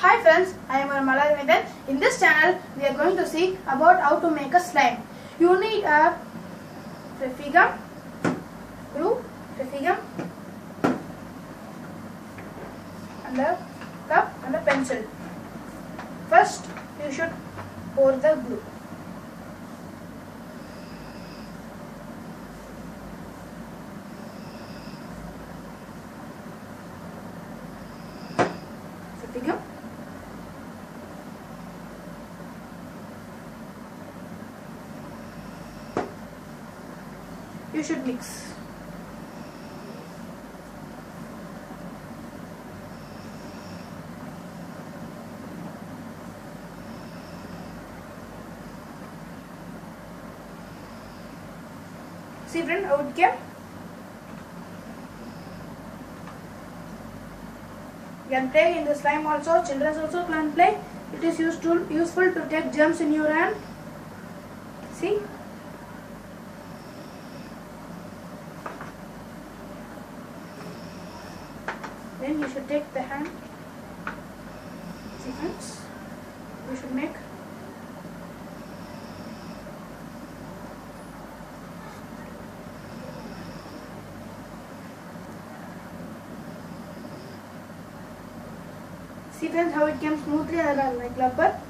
Hi friends, I am Malarvendhan. In this channel, we are going to see about how to make a slime. You need a gum, glue, gum, and a cup and a pencil. First, you should pour the glue. Gum. You should mix. See friend, how it came? You can play in the slime also. Children also can play. It is useful to take germs in your hand. See? Then you should take the hand. See friends? You should make. See friends how it came smoothly like rubber.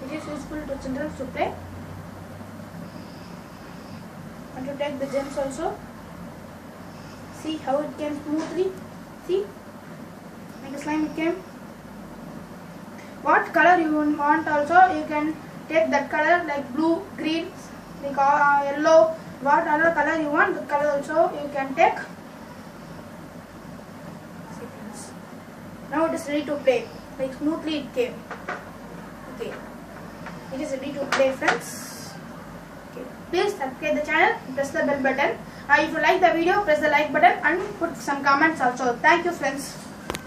It is useful to children to play and to take the gems also. See how it came smoothly. See, like a slime it came. What color you want also you can take that color like blue, green, like yellow. What other color you want, the color also you can take. See friends. Now it is ready to play. Like smoothly it came. Okay. It is ready to play friends. Okay. Please subscribe the channel, press the bell button. If you like the video, press the like button and put some comments also. Thank you friends.